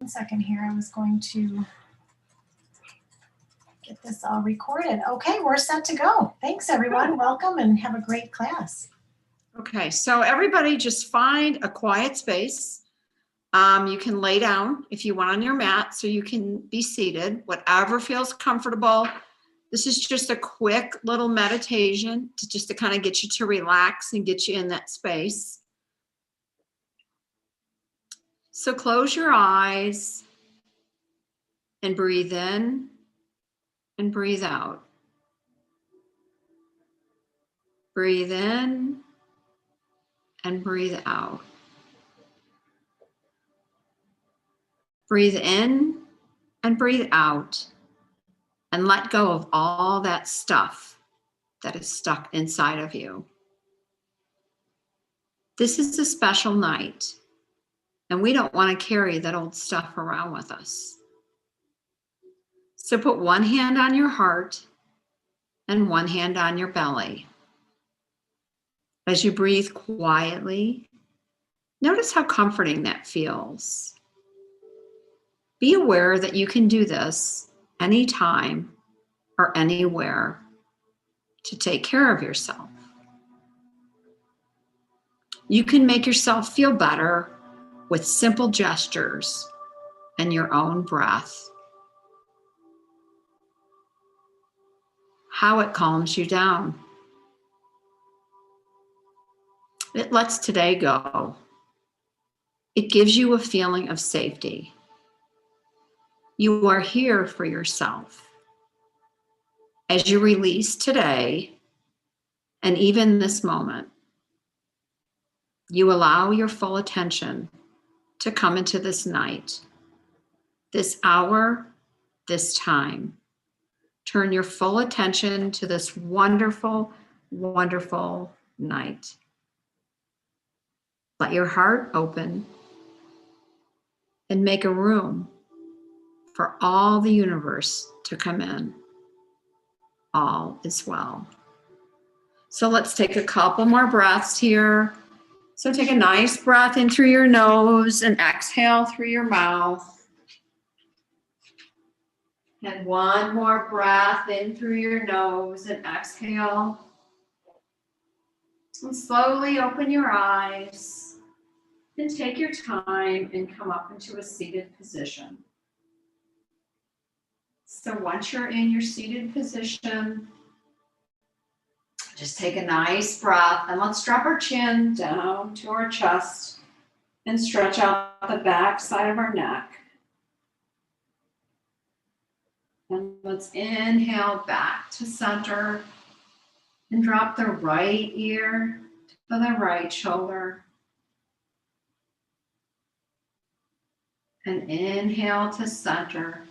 1 second here. I was going to get this all recorded. Okay, we're set to go. Thanks, everyone. Welcome and have a great class. Okay, so everybody just find a quiet space. You can lay down if you want on your mat, so you can be seated, whatever feels comfortable. This is just a quick little meditation to kind of get you to relax and get you in that space. So close your eyes and breathe in and breathe out. Breathe in and breathe out. Breathe in and breathe out, and let go of all that stuff that is stuck inside of you. This is a special night, and we don't want to carry that old stuff around with us. So put one hand on your heart and one hand on your belly. As you breathe quietly, notice how comforting that feels. Be aware that you can do this anytime or anywhere to take care of yourself. You can make yourself feel better with simple gestures and your own breath. How it calms you down. It lets today go. It gives you a feeling of safety. You are here for yourself. As you release today, and even this moment, you allow your full attention to come into this night, this hour, this time. Turn your full attention to this wonderful, wonderful night. Let your heart open and make a room for all the universe to come in. All is well. So let's take a couple more breaths here. So take a nice breath in through your nose and exhale through your mouth. And one more breath in through your nose and exhale. And slowly open your eyes and take your time and come up into a seated position. So once you're in your seated position, just take a nice breath and let's drop our chin down to our chest and stretch out the back side of our neck. And let's inhale back to center and drop the right ear to the right shoulder. And inhale to center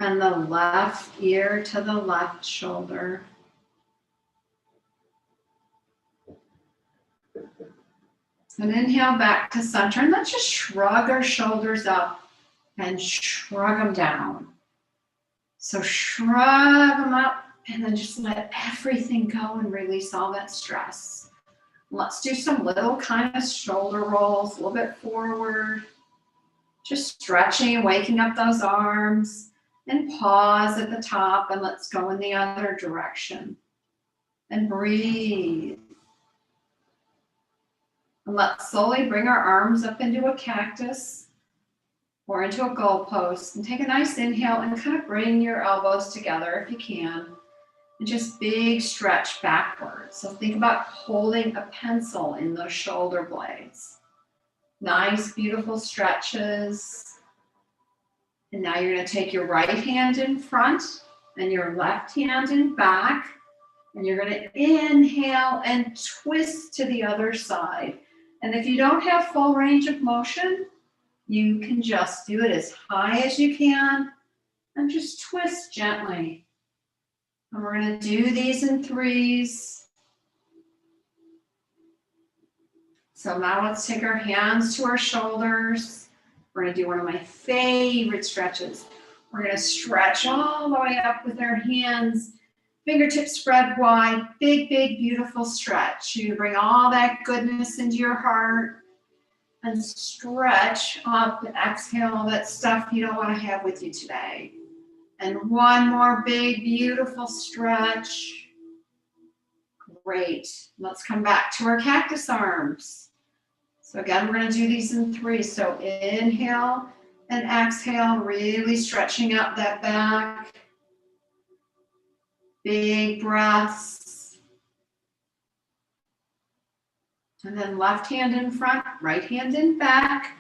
and the left ear to the left shoulder. And inhale back to center, and let's just shrug our shoulders up and shrug them down. So shrug them up and then just let everything go and release all that stress. Let's do some little kind of shoulder rolls, a little bit forward. Just stretching and waking up those arms, and pause at the top, and let's go in the other direction. And breathe. And let's slowly bring our arms up into a cactus or into a goalpost, and take a nice inhale and kind of bring your elbows together if you can. And just big stretch backwards. So think about holding a pencil in those shoulder blades. Nice, beautiful stretches. And now you're going to take your right hand in front and your left hand in back. And you're going to inhale and twist to the other side. And if you don't have full range of motion, you can just do it as high as you can and just twist gently. And we're going to do these in threes. So now let's take our hands to our shoulders. We're going to do one of my favorite stretches. We're going to stretch all the way up with our hands, fingertips spread wide, big, big, beautiful stretch. You bring all that goodness into your heart. And stretch up and exhale that stuff you don't want to have with you today. And one more big, beautiful stretch. Great. Let's come back to our cactus arms. So again, we're going to do these in 3. So inhale and exhale, really stretching out that back. Big breaths. And then left hand in front, right hand in back.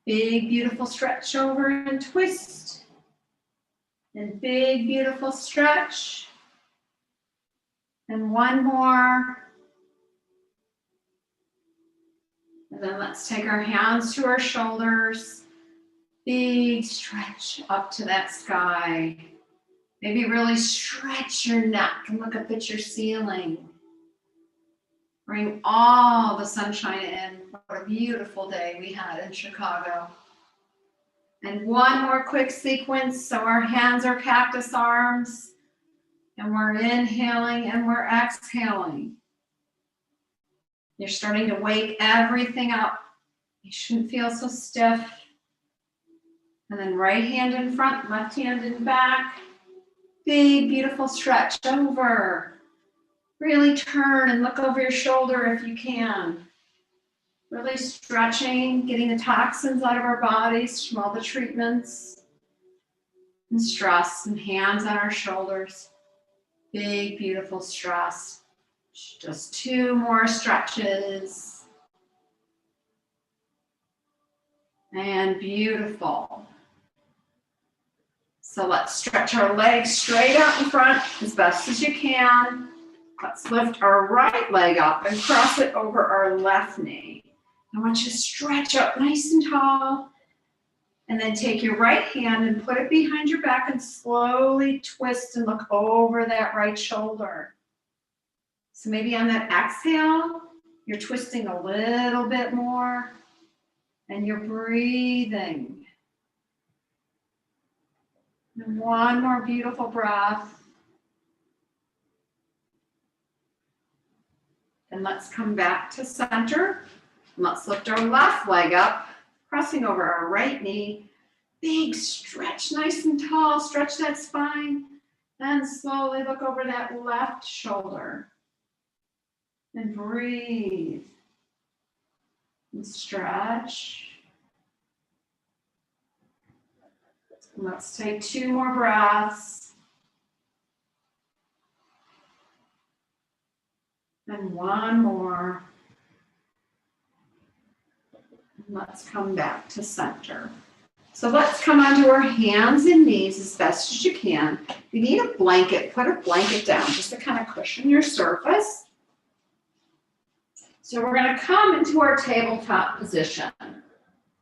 Big, beautiful stretch over and twist. And big, beautiful stretch. And one more. And then let's take our hands to our shoulders. Big stretch up to that sky. Maybe really stretch your neck and look up at your ceiling. Bring all the sunshine in. What a beautiful day we had in Chicago. And one more quick sequence. So our hands are cactus arms. And we're inhaling and we're exhaling. You're starting to wake everything up. You shouldn't feel so stiff. And then right hand in front, left hand in back. Big, beautiful stretch over. Really turn and look over your shoulder if you can. Really stretching, getting the toxins out of our bodies from all the treatments and stress, and hands on our shoulders. Big, beautiful stress. Just 2 more stretches. And beautiful. So let's stretch our legs straight out in front as best as you can. Let's lift our right leg up and cross it over our left knee. I want you to stretch up nice and tall. And then take your right hand and put it behind your back and slowly twist and look over that right shoulder. So maybe on that exhale, you're twisting a little bit more and you're breathing. And one more beautiful breath. And let's come back to center. And let's lift our left leg up, crossing over our right knee. Big stretch, nice and tall. Stretch that spine. Then slowly look over that left shoulder. And breathe. And stretch. Let's take 2 more breaths. And one more. And let's come back to center. So let's come onto our hands and knees as best as you can. If you need a blanket, put a blanket down just to kind of cushion your surface. So we're going to come into our tabletop position.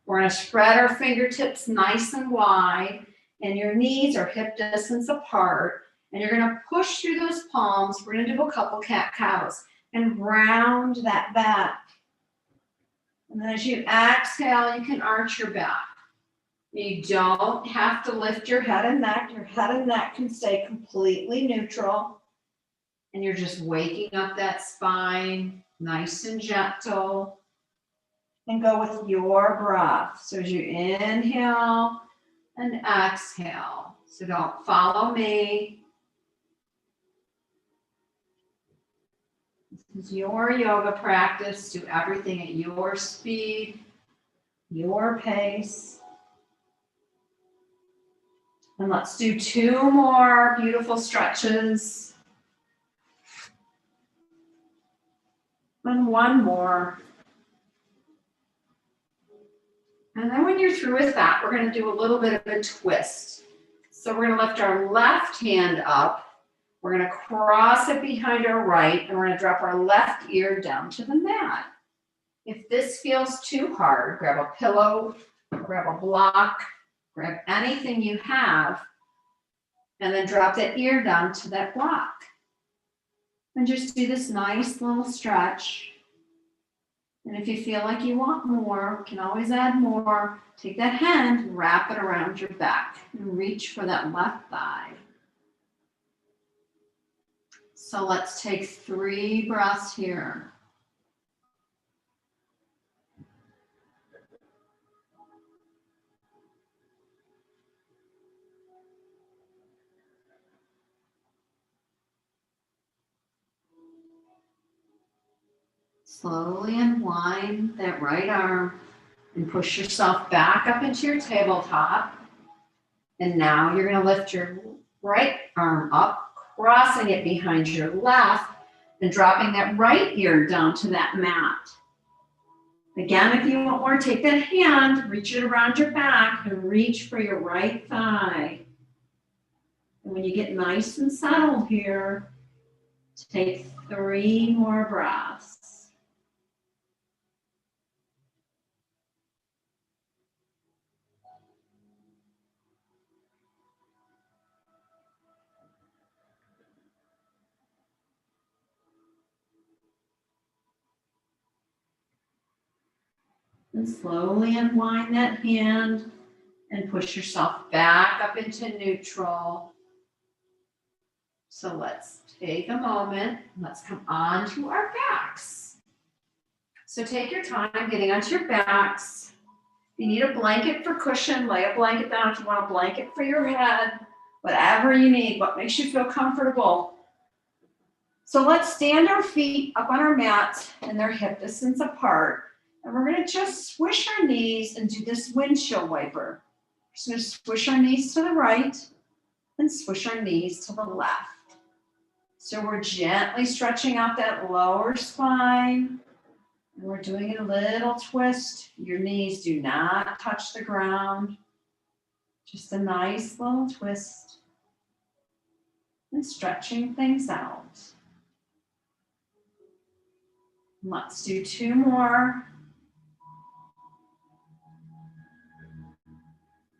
We're going to spread our fingertips nice and wide, and your knees are hip distance apart. And you're going to push through those palms. We're going to do a couple cat-cows and round that back. And then as you exhale, you can arch your back. You don't have to lift your head and neck. Your head and neck can stay completely neutral. And you're just waking up that spine, nice and gentle. And go with your breath. So as you inhale and exhale. So don't follow me. This is your yoga practice. Do everything at your speed, your pace. And let's do 2 more beautiful stretches. And one more. And then when you're through with that, we're going to do a little bit of a twist. So we're going to lift our left hand up. We're going to cross it behind our right, and we're going to drop our left ear down to the mat. If this feels too hard, grab a pillow, grab a block, grab anything you have, and then drop that ear down to that block. And just do this nice little stretch. And if you feel like you want more, you can always add more. Take that hand, wrap it around your back, and reach for that left thigh. So let's take 3 breaths here. Slowly unwind that right arm and push yourself back up into your tabletop. And now you're going to lift your right arm up, crossing it behind your left, and dropping that right ear down to that mat. Again, if you want more, take that hand, reach it around your back, and reach for your right thigh. And when you get nice and settled here, take 3 more breaths. And slowly unwind that hand and push yourself back up into neutral. So let's take a moment. Let's come onto our backs. So take your time getting onto your backs. If you need a blanket for cushion, lay a blanket down. If you want a blanket for your head, whatever you need, what makes you feel comfortable. So let's stand our feet up on our mat and they're hip distance apart. And we're going to just swish our knees and do this windshield wiper. We're just going to swish our knees to the right and swish our knees to the left. So we're gently stretching out that lower spine. And we're doing a little twist. Your knees do not touch the ground. Just a nice little twist. And stretching things out. Let's do 2 more.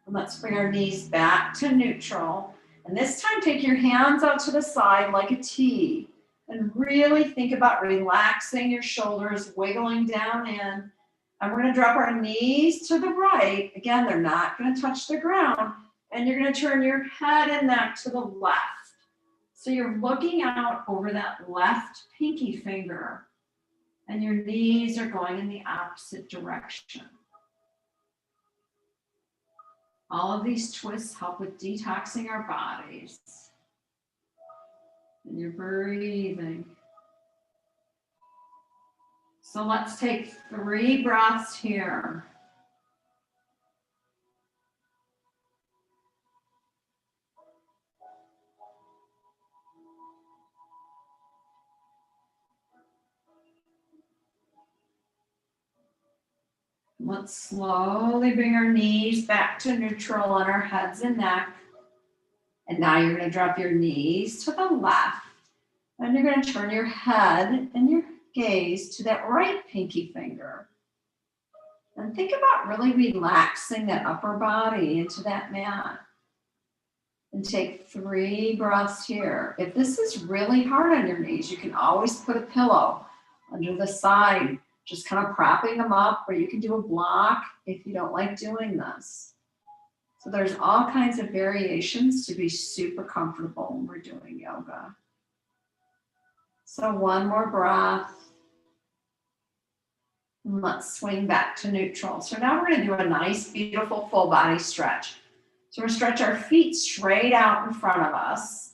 Let's bring our knees back to neutral. And this time, take your hands out to the side like a T. And really think about relaxing your shoulders, wiggling down in. And we're going to drop our knees to the right. Again, they're not going to touch the ground. And you're going to turn your head and neck to the left. So you're looking out over that left pinky finger. And your knees are going in the opposite direction. All of these twists help with detoxing our bodies. And you're breathing. So let's take 3 breaths here. Let's slowly bring our knees back to neutral on our heads and neck. And now you're going to drop your knees to the left. And you're going to turn your head and your gaze to that right pinky finger. And think about really relaxing that upper body into that mat. And take 3 breaths here. If this is really hard on your knees, you can always put a pillow under the side, just kind of propping them up, or you can do a block if you don't like doing this. So there's all kinds of variations to be super comfortable when we're doing yoga. So 1 more breath. And let's swing back to neutral. So now we're going to do a nice, beautiful full body stretch. So we're going to stretch our feet straight out in front of us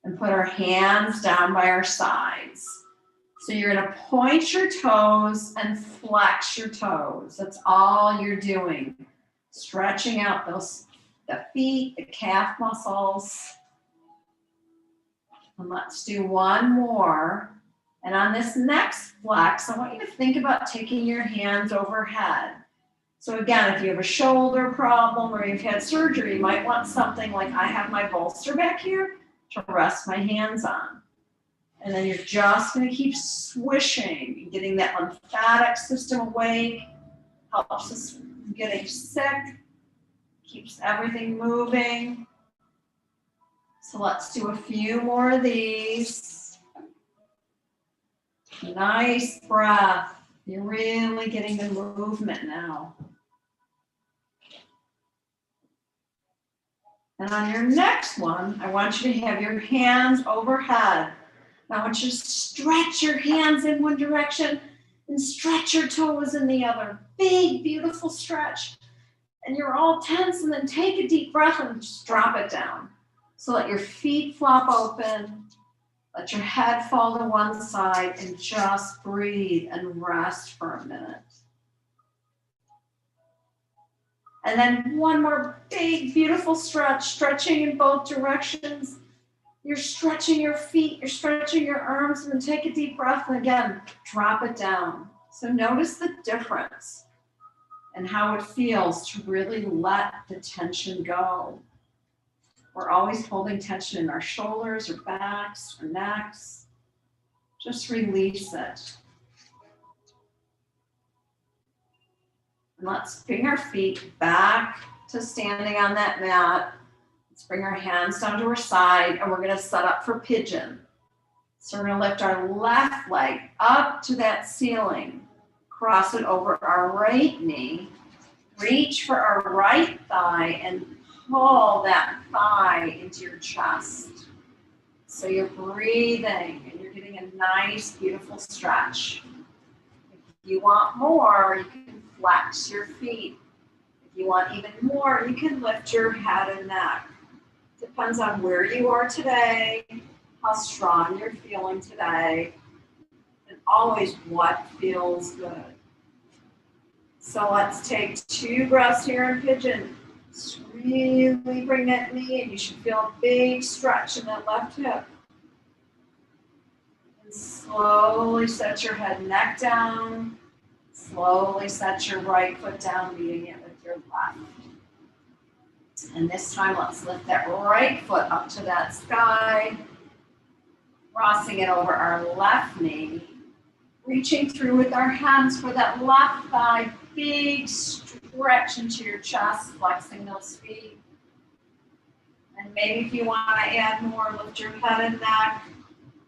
and put our hands down by our sides. So you're going to point your toes and flex your toes. That's all you're doing. Stretching out the feet, the calf muscles. And let's do 1 more. And on this next flex, I want you to think about taking your hands overhead. So again, if you have a shoulder problem or you've had surgery, you might want something like I have my bolster back here to rest my hands on. And then you're just going to keep swishing and getting that lymphatic system awake. Helps us from getting sick. Keeps everything moving. So let's do a few more of these. Nice breath. You're really getting the movement now. And on your next one, I want you to have your hands overhead. I want you to stretch your hands in one direction and stretch your toes in the other. Big, beautiful stretch. And you're all tense, and then take a deep breath and just drop it down. So let your feet flop open. Let your head fall to one side and just breathe and rest for a minute. And then one more big, beautiful stretch, stretching in both directions. You're stretching your feet, you're stretching your arms, and then take a deep breath, and again, drop it down. So notice the difference and how it feels to really let the tension go. We're always holding tension in our shoulders or backs or necks. Just release it. And let's bring our feet back to standing on that mat. Let's bring our hands down to our side, and we're going to set up for pigeon. So we're going to lift our left leg up to that ceiling, cross it over our right knee, reach for our right thigh, and pull that thigh into your chest. So you're breathing, and you're getting a nice, beautiful stretch. If you want more, you can flex your feet. If you want even more, you can lift your head and neck. Depends on where you are today, how strong you're feeling today, and always what feels good. So let's take 2 breaths here in pigeon. Just really bring that knee, and you should feel a big stretch in that left hip. And slowly set your head and neck down. Slowly set your right foot down, meeting it with your left. And this time, let's lift that right foot up to that sky, crossing it over our left knee, reaching through with our hands for that left thigh, big stretch into your chest, flexing those feet. And maybe if you want to add more, lift your head and neck,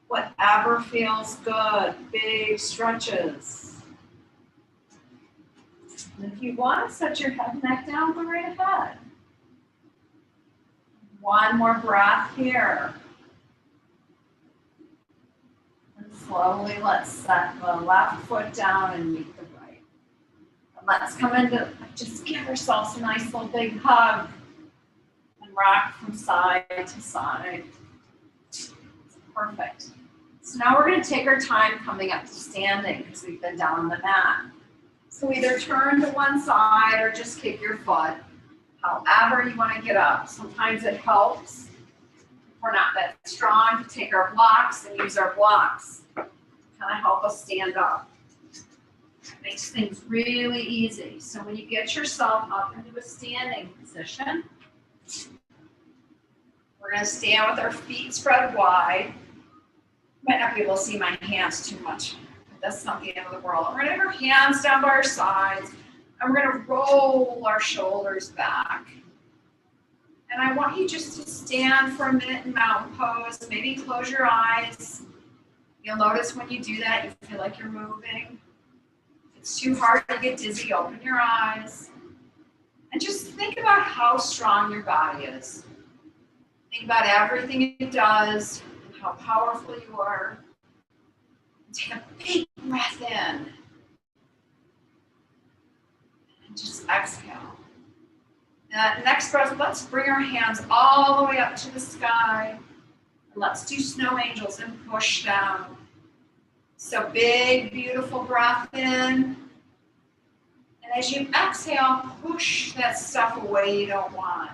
whatever feels good, big stretches. And if you want to set your head and neck down, go right ahead. One more breath here. And slowly let's set the left foot down and meet the right. And let's come into, just give ourselves a nice little big hug and rock from side to side. Perfect. So now we're going to take our time coming up to standing because we've been down on the mat. So either turn to one side or just kick your foot. However you want to get up. Sometimes it helps, if we're not that strong, to take our blocks and use our blocks to kind of help us stand up. It makes things really easy. So when you get yourself up into a standing position, we're going to stand with our feet spread wide. You might not be able to see my hands too much, but that's not the end of the world. We're going to have our hands down by our sides. And we're going to roll our shoulders back. And I want you just to stand for a minute in mountain pose. Maybe close your eyes. You'll notice when you do that, you feel like you're moving. If it's too hard to get dizzy, open your eyes. And just think about how strong your body is. Think about everything it does and how powerful you are. And take a big breath in. Just exhale. Next breath, let's bring our hands all the way up to the sky. And let's do snow angels and push down. So big, beautiful breath in. And as you exhale, push that stuff away you don't want.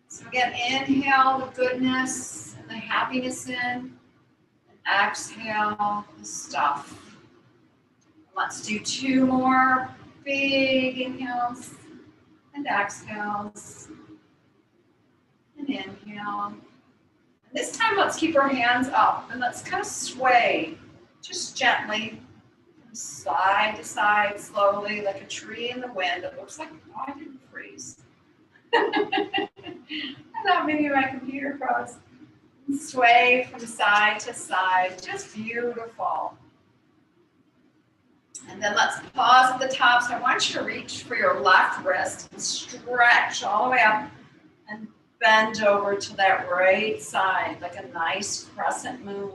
So again, inhale the goodness and the happiness in. And exhale the stuff. Let's do 2 more. Big inhales and exhales and inhale. And this time, let's keep our hands up and let's kind of sway just gently from side to side, slowly, like a tree in the wind. It looks like, oh, I didn't freeze. I'm not many of my computer pros. Sway from side to side, just beautiful. And then let's pause at the top. So I want you to reach for your left wrist and stretch all the way up and bend over to that right side like a nice crescent moon.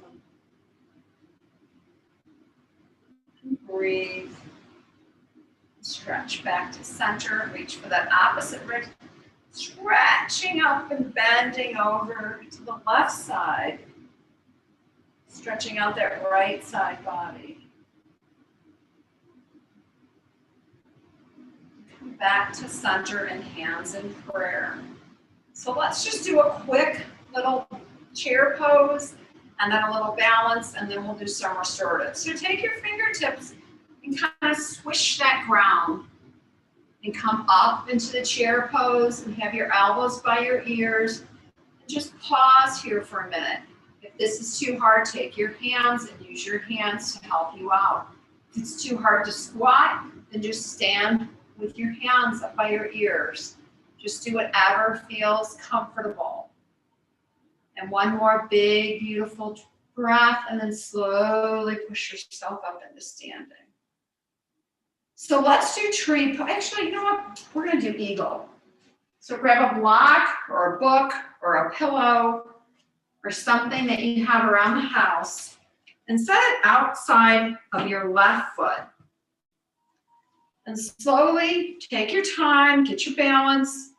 And breathe. Stretch back to center. Reach for that opposite wrist. Stretching up and bending over to the left side. Stretching out that right side body. Come back to center and hands in prayer. So let's just do a quick little chair pose and then a little balance, and then we'll do some restorative. So take your fingertips and kind of swish that ground and come up into the chair pose and have your elbows by your ears. And just pause here for a minute. If this is too hard, take your hands and use your hands to help you out. If it's too hard to squat, then just stand with your hands up by your ears. Just do whatever feels comfortable. And one more big, beautiful breath, and then slowly push yourself up into standing. So let's do tree pose. Actually, you know what? We're going to do eagle. So grab a block or a book or a pillow or something that you have around the house and set it outside of your left foot. And slowly take your time, get your balance,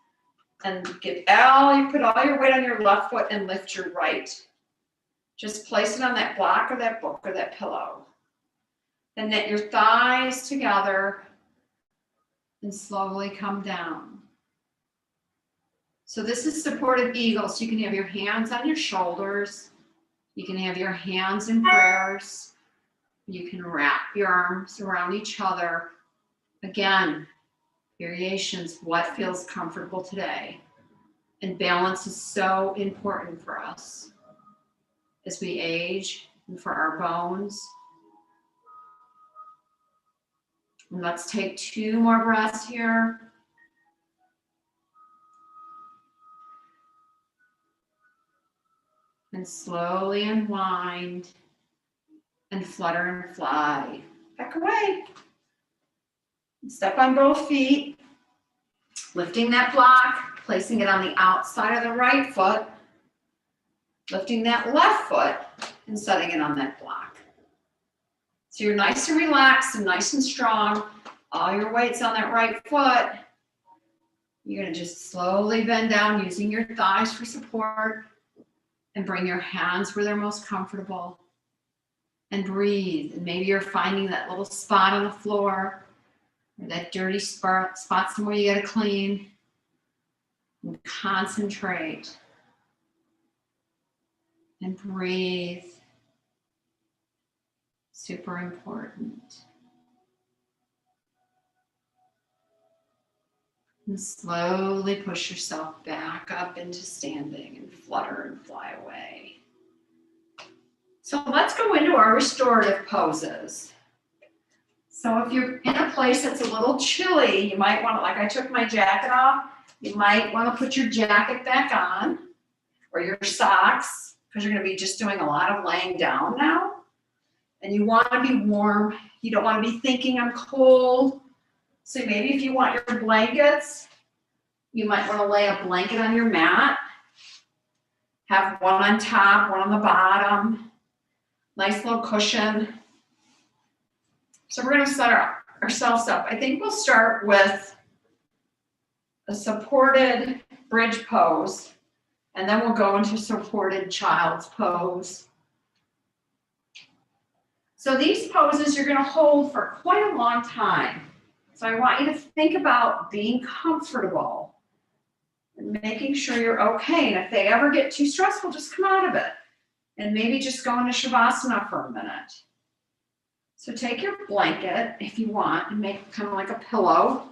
and put all your weight on your left foot and lift your right. Just place it on that block or that book or that pillow. And knit your thighs together and slowly come down. So this is supported eagle. So you can have your hands on your shoulders. You can have your hands in prayers. You can wrap your arms around each other. Again, variations, what feels comfortable today. And balance is so important for us as we age and for our bones. And let's take 2 more breaths here. And slowly unwind and flutter and fly. Back away. Step on both feet, lifting that block, placing it on the outside of the right foot, lifting that left foot and setting it on that block. So you're nice and relaxed and nice and strong. All your weight's on that right foot. You're going to just slowly bend down using your thighs for support and bring your hands where they're most comfortable and breathe. And maybe you're finding that little spot on the floor or that dirty spot somewhere you got to clean. And concentrate and breathe. Super important. And slowly push yourself back up into standing and flutter and fly away. So let's go into our restorative poses. So if you're in a place that's a little chilly, you might want to, like I took my jacket off, you might want to put your jacket back on or your socks because you're going to be just doing a lot of laying down now. And you want to be warm. You don't want to be thinking I'm cold. So maybe if you want your blankets, you might want to lay a blanket on your mat. Have one on top, one on the bottom. Nice little cushion. So we're going to set ourselves up. I think we'll start with a supported bridge pose, and then we'll go into supported child's pose. So these poses you're going to hold for quite a long time. So I want you to think about being comfortable and making sure you're okay. And if they ever get too stressful, just come out of it and maybe just go into Shavasana for a minute. So take your blanket if you want and make it kind of like a pillow.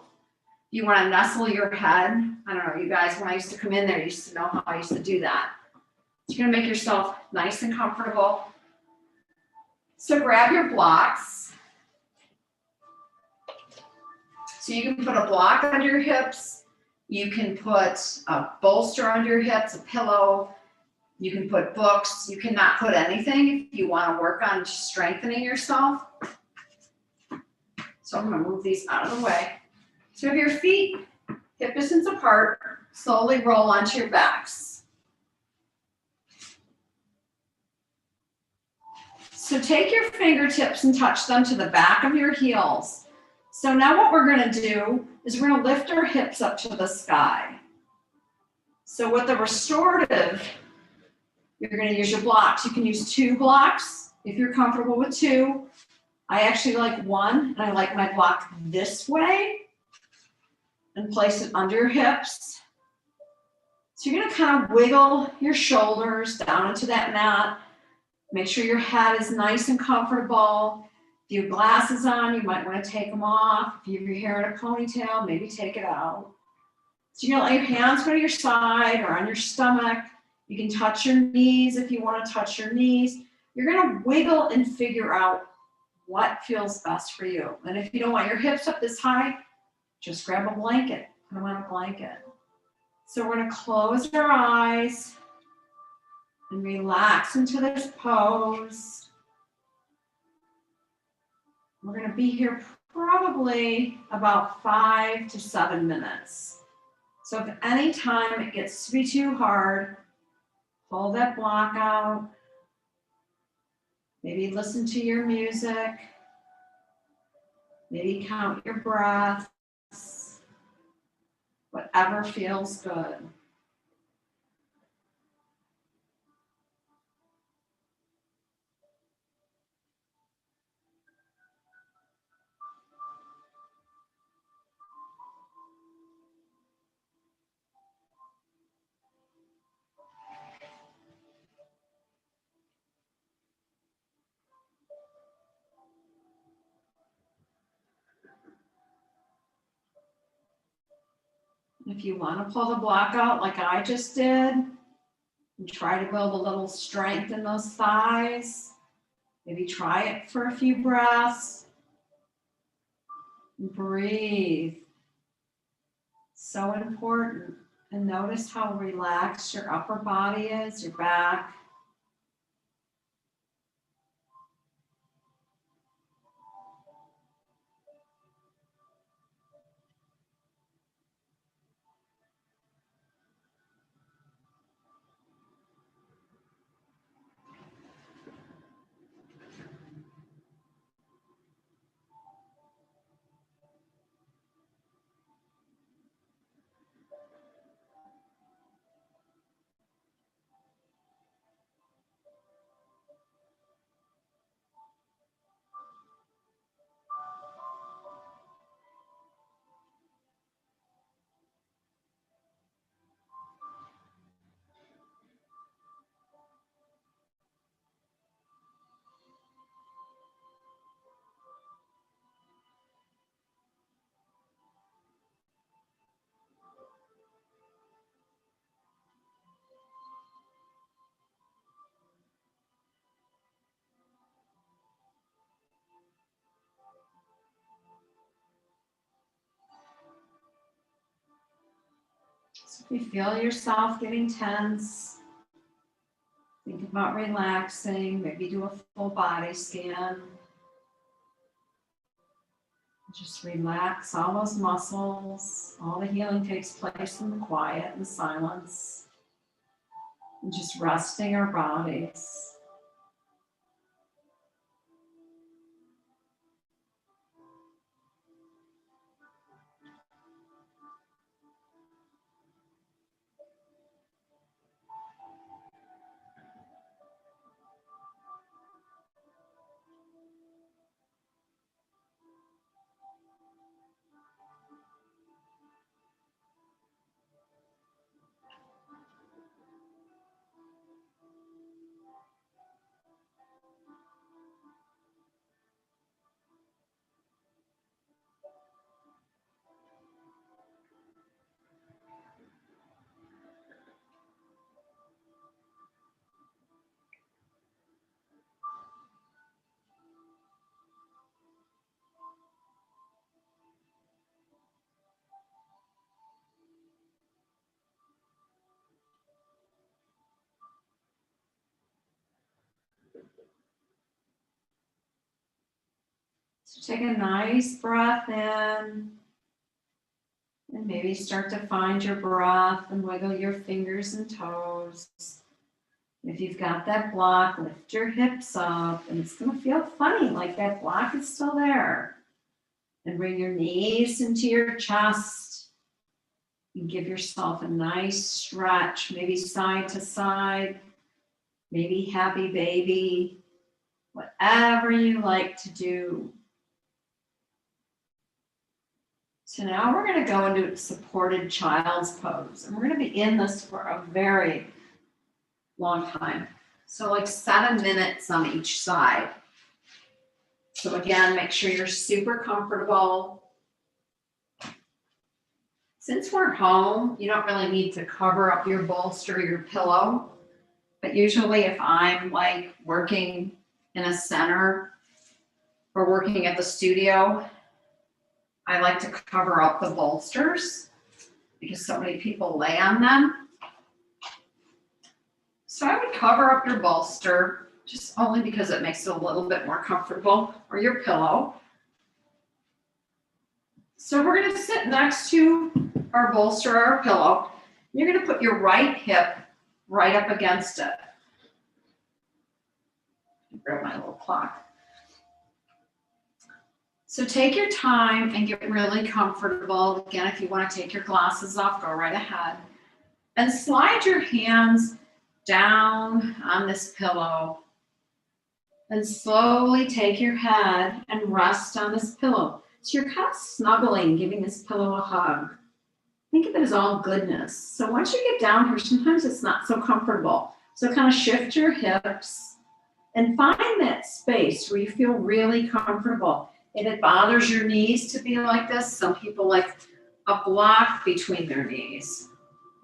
You want to nestle your head. I don't know, you guys, when I used to come in there, you used to know how I used to do that. You're going to make yourself nice and comfortable. So grab your blocks. So you can put a block under your hips. You can put a bolster under your hips, a pillow. You can put books. You cannot put anything if you want to work on strengthening yourself. So I'm going to move these out of the way. So have your feet hip distance apart. Slowly roll onto your backs. So take your fingertips and touch them to the back of your heels. So now what we're going to do is we're going to lift our hips up to the sky. So with the restorative You're going to use your blocks. You can use 2 blocks if you're comfortable with 2. I actually like 1, and I like my block this way, and place it under your hips. So you're going to kind of wiggle your shoulders down into that mat. Make sure your head is nice and comfortable. If you have glasses on, you might want to take them off. If you have your hair in a ponytail, maybe take it out. So you're going to let your hands go to your side or on your stomach. You can touch your knees if you want to touch your knees. You're going to wiggle and figure out what feels best for you. And if you don't want your hips up this high, just grab a blanket. Put them on a blanket. So we're going to close our eyes and relax into this pose. We're going to be here probably about 5 to 7 minutes. So if any time it gets to be too hard, pull that block out. Maybe listen to your music. Maybe count your breaths. Whatever feels good. If you want to pull the block out like I just did, and try to build a little strength in those thighs, maybe try it for a few breaths. Breathe. So important. And notice how relaxed your upper body is, your back. So if you feel yourself getting tense, think about relaxing, maybe do a full body scan. Just relax all those muscles. All the healing takes place in the quiet and silence. And just resting our bodies. So take a nice breath in. And maybe start to find your breath and wiggle your fingers and toes. If you've got that block, lift your hips up, and it's going to feel funny, like that block is still there. And bring your knees into your chest. And give yourself a nice stretch, maybe side to side. maybe happy baby, whatever you like to do. So now we're going to go into supported child's pose. And we're going to be in this for a very long time. So like 7 minutes on each side. So again, make sure you're super comfortable. Since we're home, you don't really need to cover up your bolster or your pillow. But usually if I'm like working in a center or working at the studio, I like to cover up the bolsters because so many people lay on them. So I would cover up your bolster just only because it makes it a little bit more comfortable, or your pillow. So we're going to sit next to our bolster or our pillow. You're going to put your right hip right up against it. Grab my little clock. So take your time and get really comfortable. Again, if you want to take your glasses off, go right ahead. And slide your hands down on this pillow. And slowly take your head and rest on this pillow. So you're kind of snuggling, giving this pillow a hug. Think of it as all goodness. So once you get down here, sometimes it's not so comfortable. So kind of shift your hips and find that space where you feel really comfortable. If it bothers your knees to be like this, some people like a block between their knees.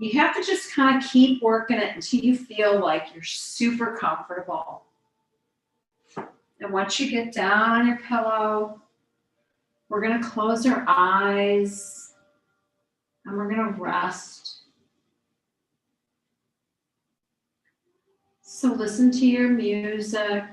You have to just kind of keep working it until you feel like you're super comfortable. And once you get down on your pillow, we're going to close our eyes and we're going to rest. So listen to your music.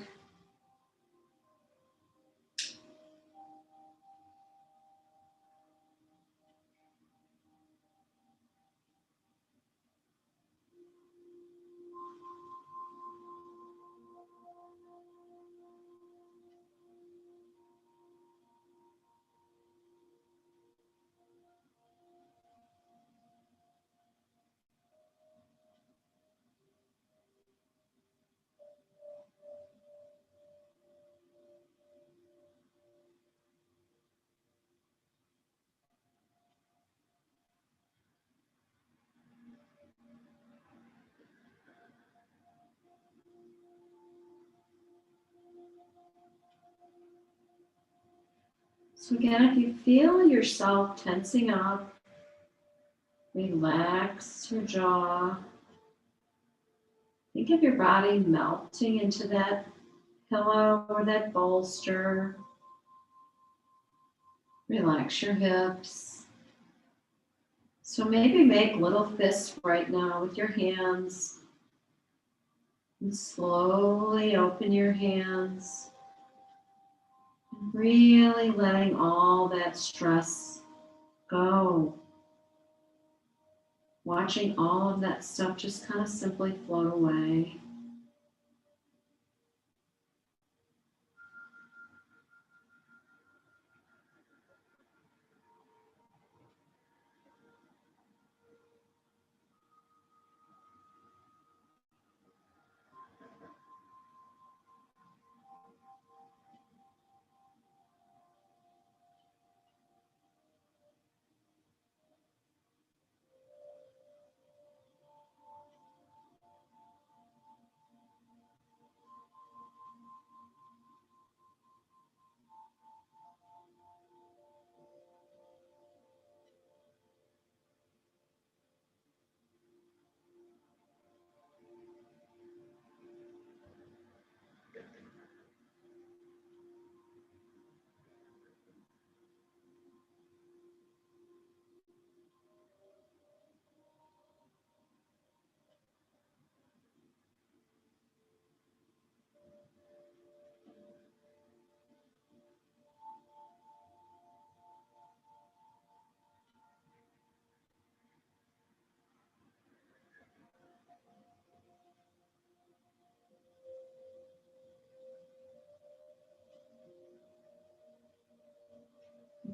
So again, if you feel yourself tensing up, relax your jaw. Think of your body melting into that pillow or that bolster. Relax your hips. So maybe make little fists right now with your hands. And slowly open your hands. Really letting all that stress go. Watching all of that stuff just kind of simply float away.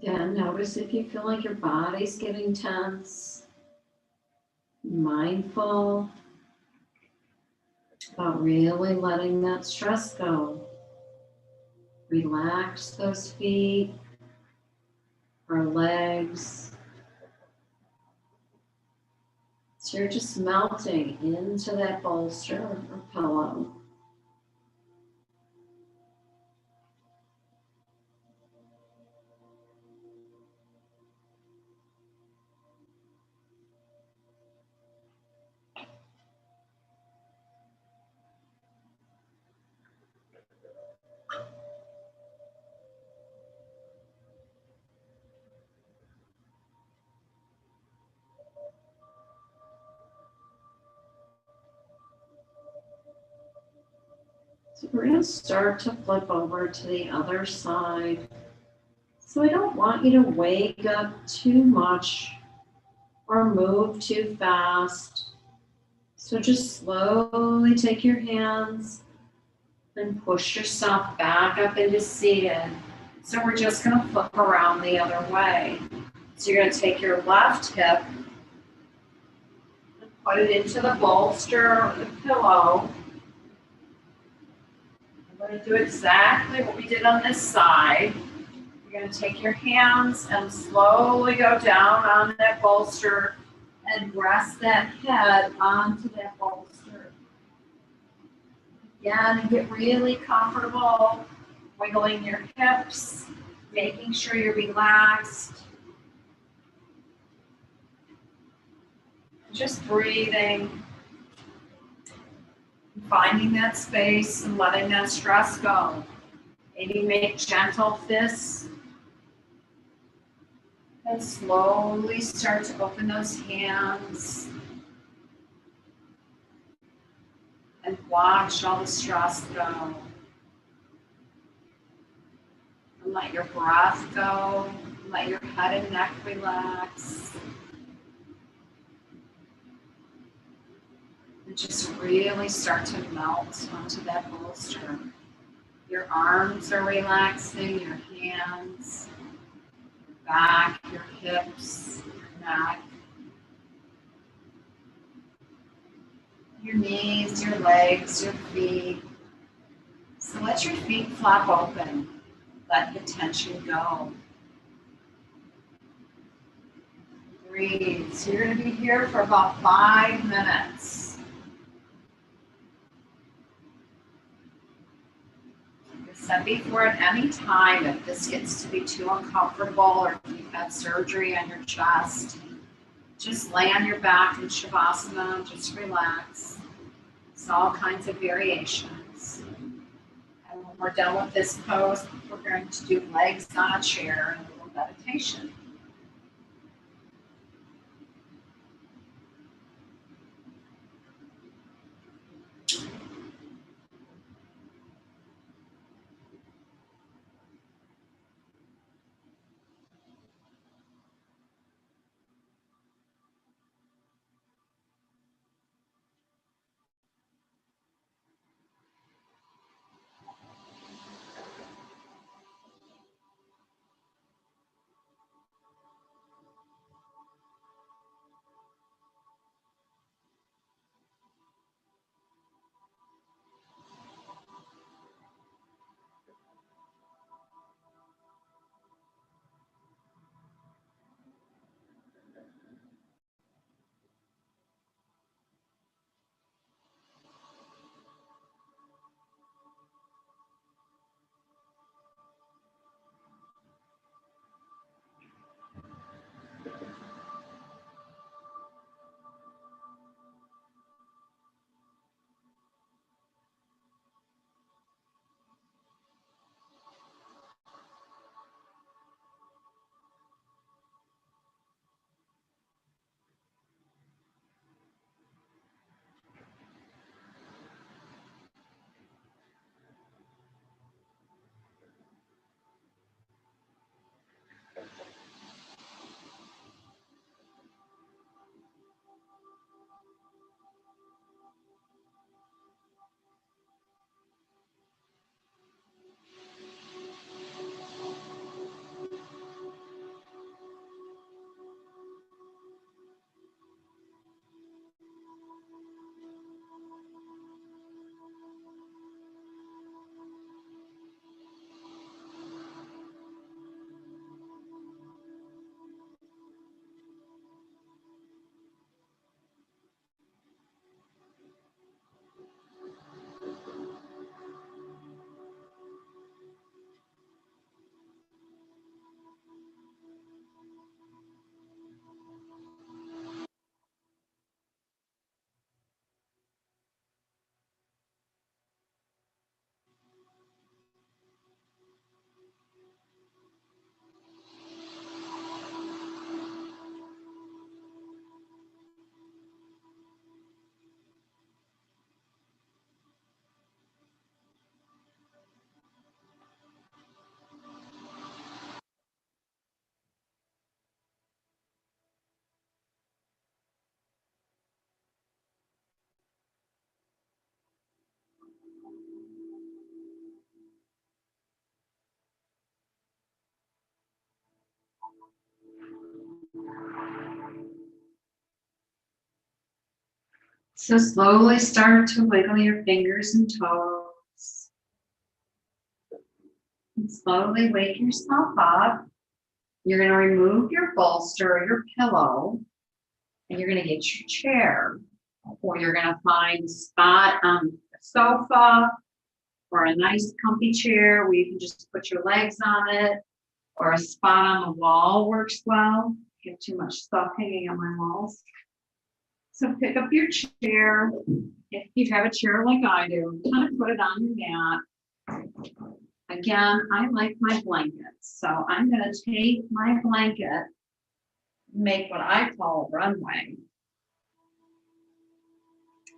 Again, notice if you feel like your body's getting tense. Mindful. About really letting that stress go. Relax those feet or legs. So you're just melting into that bolster or pillow. So we're going to start to flip over to the other side. So I don't want you to wake up too much or move too fast. So just slowly take your hands and push yourself back up into seated. So we're just going to flip around the other way. So you're going to take your left hip and put it into the bolster or the pillow. We're going to do exactly what we did on this side. You're going to take your hands and slowly go down on that bolster and rest that head onto that bolster. Again, get really comfortable wiggling your hips, making sure you're relaxed. Just breathing, finding that space and letting that stress go. Maybe make gentle fists and slowly start to open those hands and watch all the stress go. And let your breath go, let your head and neck relax. And just really start to melt onto that bolster. Your arms are relaxing, your hands, your back, your hips, your neck, your knees, your legs, your feet. So let your feet flap open. Let the tension go. Breathe. So you're going to be here for about 5 minutes. Like I said before, at any time, if this gets to be too uncomfortable or if you've had surgery on your chest, just lay on your back in Shavasana, just relax. It's all kinds of variations. And when we're done with this pose, we're going to do legs on a chair and a little meditation. So slowly start to wiggle your fingers and toes. And slowly wake yourself up. You're going to remove your bolster or your pillow, and you're going to get your chair, or you're going to find a spot on the sofa or a nice comfy chair where you can just put your legs on it, or a spot on the wall works well. I have too much stuff hanging on my walls. So pick up your chair. If you have a chair like I do, kind of put it on your mat. Again, I like my blankets, so I'm going to take my blanket, make what I call a runway.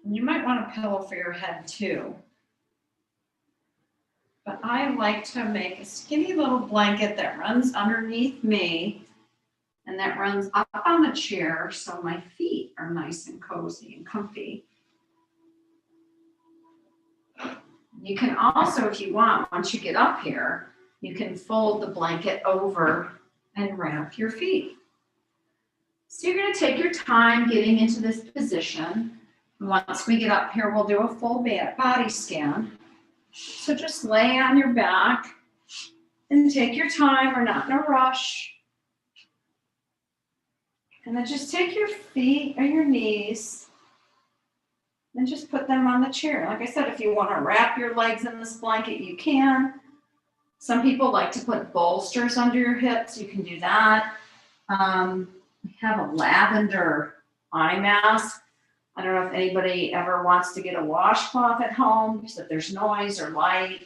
And you might want a pillow for your head too. But I like to make a skinny little blanket that runs underneath me and that runs up on the chair so my feet are nice and cozy and comfy. You can also, if you want, once you get up here, you can fold the blanket over and wrap your feet. So you're going to take your time getting into this position. Once we get up here, we'll do a full body scan. So just lay on your back and take your time. We're not in a rush. And then just take your feet or your knees and just put them on the chair. Like I said, if you want to wrap your legs in this blanket, you can. Some people like to put bolsters under your hips. You can do that. We have a lavender eye mask. I don't know if anybody ever wants to get a washcloth at home because if there's noise or light,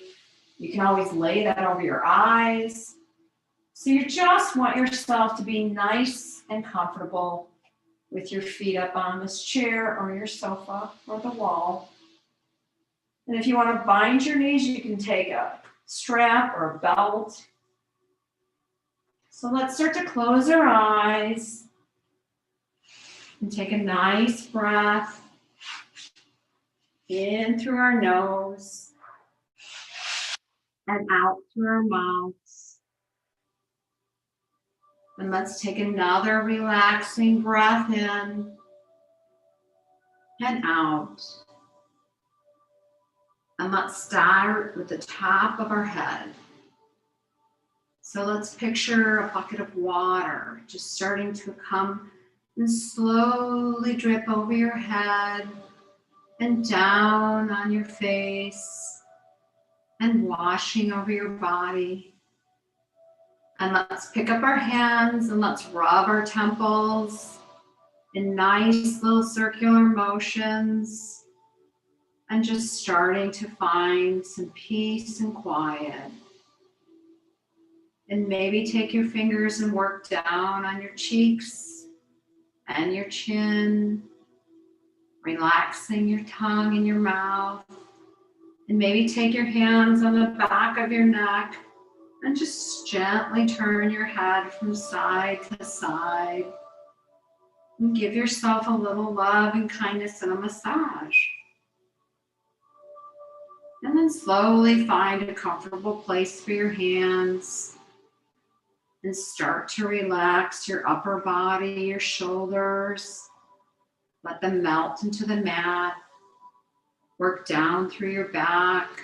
you can always lay that over your eyes. So you just want yourself to be nice and comfortable with your feet up on this chair or your sofa or the wall. And if you want to bind your knees, you can take a strap or a belt. So let's start to close our eyes and take a nice breath in through our nose and out through our mouths. And let's take another relaxing breath in and out. And let's start with the top of our head. So let's picture a bucket of water just starting to come and slowly drip over your head and down on your face and washing over your body. And let's pick up our hands and let's rub our temples in nice little circular motions and just starting to find some peace and quiet. And maybe take your fingers and work down on your cheeks and your chin, relaxing your tongue and your mouth. And maybe take your hands on the back of your neck and just gently turn your head from side to side. And give yourself a little love and kindness and a massage. And then slowly find a comfortable place for your hands. And start to relax your upper body, your shoulders. Let them melt into the mat. Work down through your back,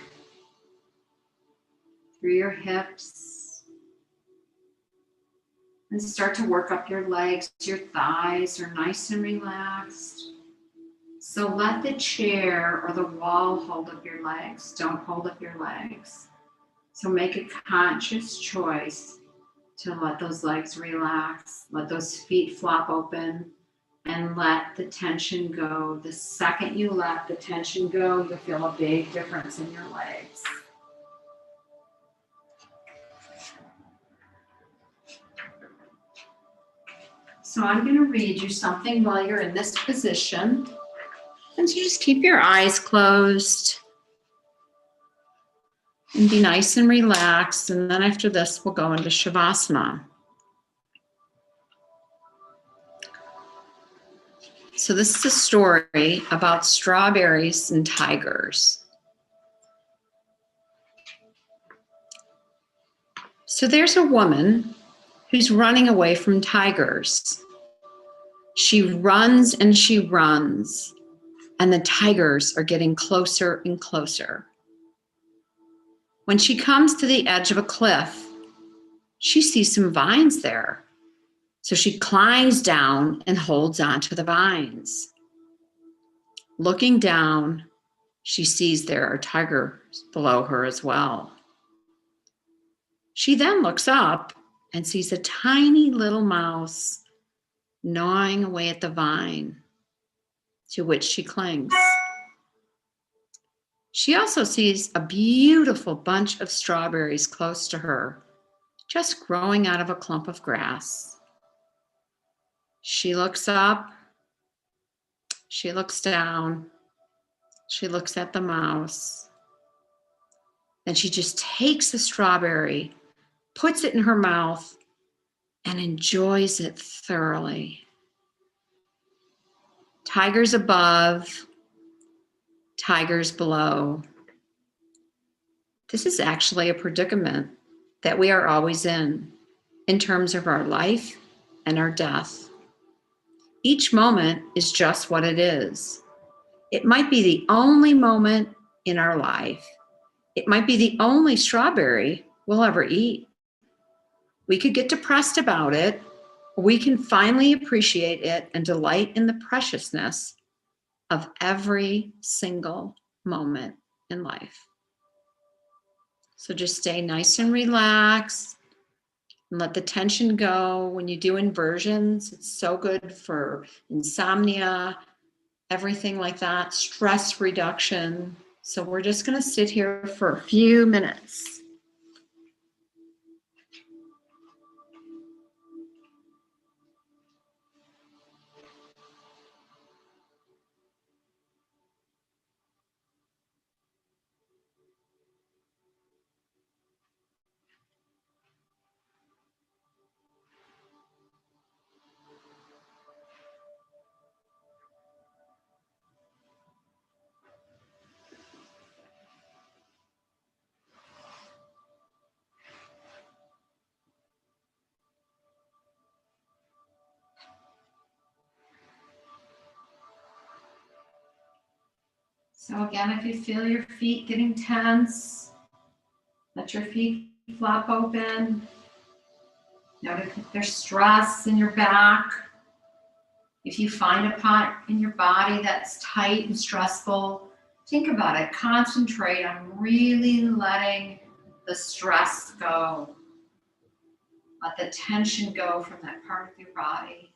through your hips. And start to work up your legs. Your thighs are nice and relaxed. So let the chair or the wall hold up your legs. Don't hold up your legs. So make a conscious choice to let those legs relax, let those feet flop open, and let the tension go. The second you let the tension go, you'll feel a big difference in your legs. So I'm going to read you something while you're in this position. And so just keep your eyes closed and be nice and relaxed. And then after this, we'll go into Shavasana. So this is a story about strawberries and tigers. So there's a woman who's running away from tigers. She runs and she runs. and the tigers are getting closer and closer. When she comes to the edge of a cliff, she sees some vines there. So she climbs down and holds onto the vines. Looking down, she sees there are tigers below her as well. She then looks up and sees a tiny little mouse gnawing away at the vine to which she clings. She also sees a beautiful bunch of strawberries close to her, just growing out of a clump of grass. She looks up, she looks down, she looks at the mouse, then she just takes a strawberry, puts it in her mouth, and enjoys it thoroughly. Tigers above, tigers below. This is actually a predicament that we are always in terms of our life and our death. Each moment is just what it is. It might be the only moment in our life. It might be the only strawberry we'll ever eat. We could get depressed about it, or we can finally appreciate it and delight in the preciousness of every single moment in life. So just stay nice and relaxed and let the tension go. When you do inversions, it's so good for insomnia, everything like that, stress reduction. So we're just going to sit here for a few minutes. So again, if you feel your feet getting tense, let your feet flop open. Notice if there's stress in your back. If you find a part in your body that's tight and stressful, think about it. Concentrate on really letting the stress go. Let the tension go from that part of your body.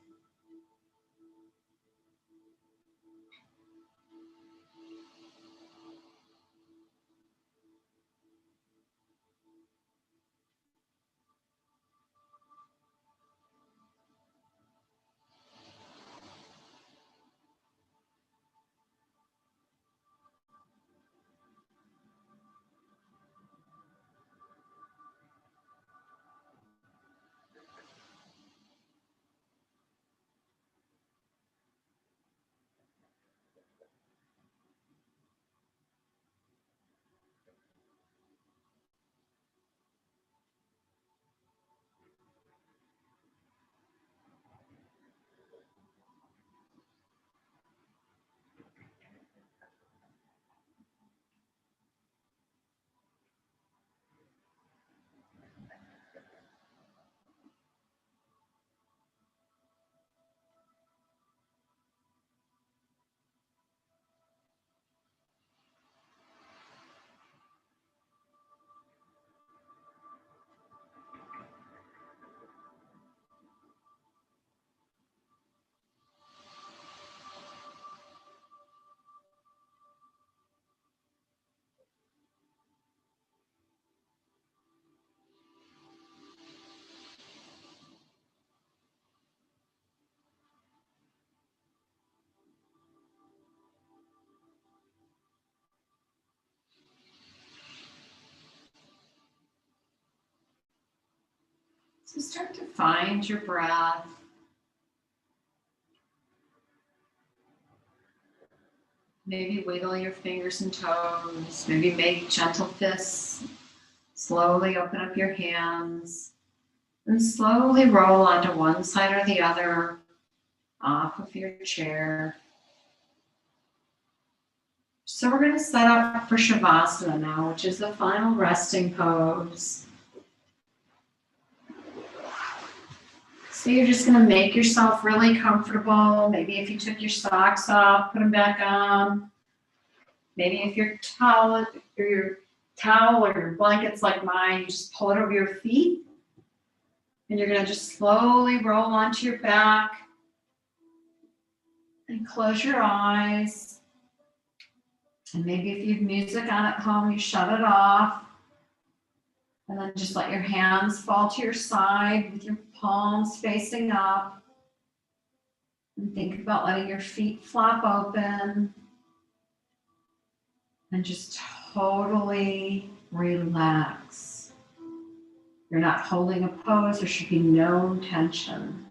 So start to find your breath. Maybe wiggle your fingers and toes. Maybe make gentle fists. Slowly open up your hands. And slowly roll onto one side or the other off of your chair. So we're going to set up for Shavasana now, which is the final resting pose. So you're just going to make yourself really comfortable. Maybe if you took your socks off, put them back on. Maybe if your towel or your blanket's like mine, you just pull it over your feet. And you're going to just slowly roll onto your back and close your eyes. And maybe if you have music on at home, you shut it off. And then just let your hands fall to your side with your palms facing up. And think about letting your feet flop open. And just totally relax. You're not holding a pose. There should be no tension.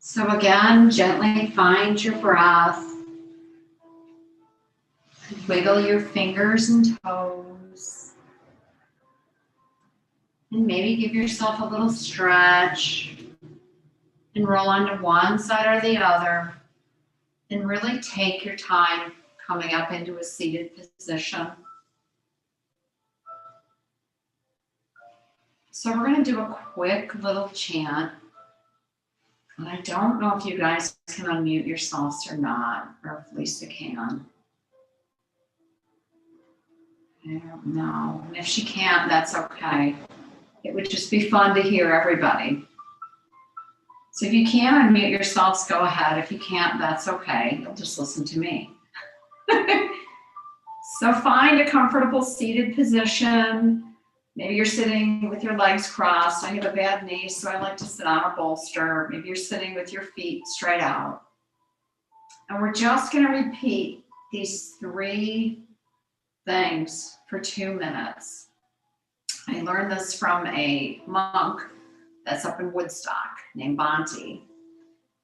So again, gently find your breath. Wiggle your fingers and toes. And maybe give yourself a little stretch. And roll onto one side or the other. And really take your time coming up into a seated position. So we're going to do a quick little chant. And I don't know if you guys can unmute yourselves or not, or if Lisa can. I don't know. And if she can't, that's okay. It would just be fun to hear everybody. So if you can unmute yourselves, go ahead. If you can't, that's okay. You'll just listen to me. So find a comfortable seated position. Maybe you're sitting with your legs crossed. I have a bad knee, so I like to sit on a bolster. Maybe you're sitting with your feet straight out. And we're just going to repeat these 3 things for 2 minutes. I learned this from a monk that's up in Woodstock named Bonte.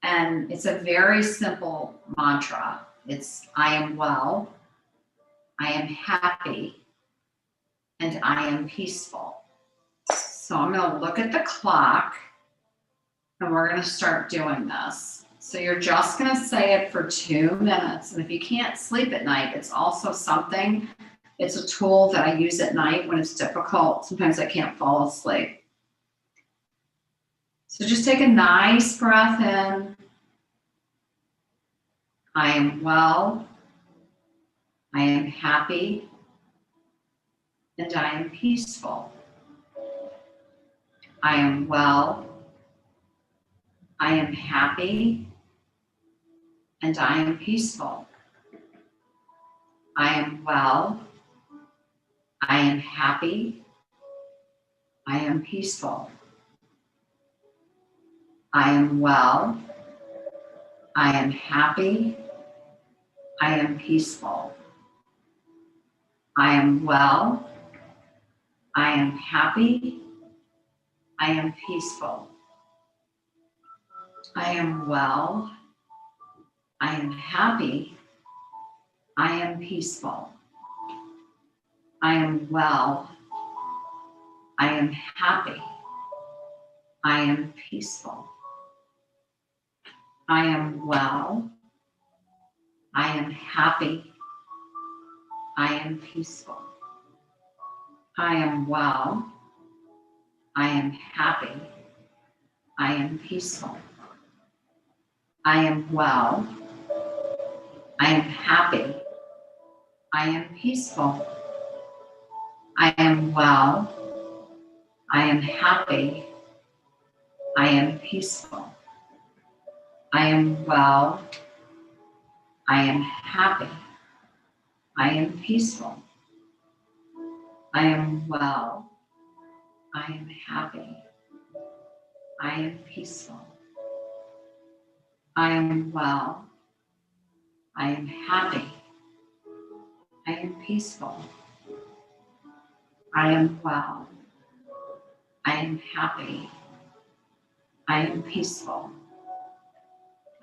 And it's a very simple mantra. It's, I am well, I am happy, and I am peaceful. So I'm going to look at the clock and we're going to start doing this. So you're just going to say it for 2 minutes. And if you can't sleep at night, it's also something, it's a tool that I use at night when it's difficult. Sometimes I can't fall asleep. So just take a nice breath in. I am well. I am happy. And I am peaceful. I am well. I am happy. And I am peaceful. I am well. I am happy. I am peaceful. I am well. I am happy. I am peaceful. I am well. I am happy. I am peaceful. I am well. I am happy. I am peaceful. I am well. I am happy. I am peaceful. I am well. I am happy. I am peaceful. I am well. I am happy. I am peaceful. I am well. I am happy. I am peaceful. I am well. I am happy. I am peaceful. I am well. I am happy. I am peaceful. I am well. I am happy. I am peaceful. I am well. I am happy. I am peaceful. I am well. I am happy. I am peaceful.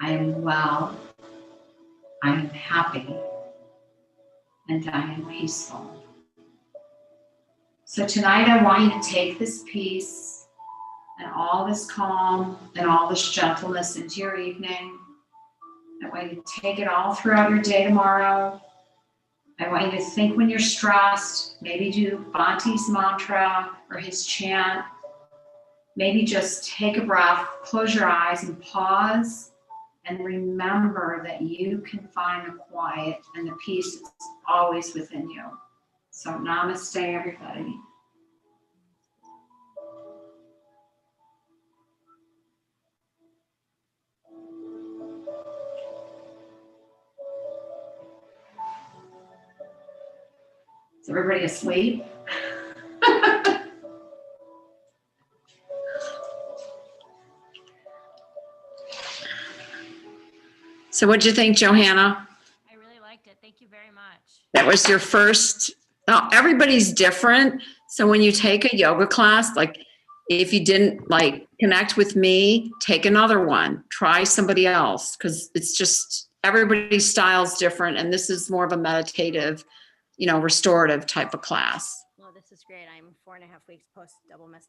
I am well. I am happy. And I am peaceful. So tonight I want you to take this peace and all this calm and all this gentleness into your evening. I want you to take it all throughout your day tomorrow. I want you to think when you're stressed, maybe do Bhanti's mantra or his chant. Maybe just take a breath, close your eyes and pause and remember that you can find the quiet and the peace that's always within you. So namaste, everybody. Is everybody asleep? So what'd you think, Johanna? I really liked it. Thank you very much. That was your first, oh, everybody's different. So when you take a yoga class, like if you didn't like connect with me, take another one, try somebody else. Cause it's just, everybody's style's different. And this is more of a meditative, restorative type of class. Well, this is great. I'm 4.5 weeks post double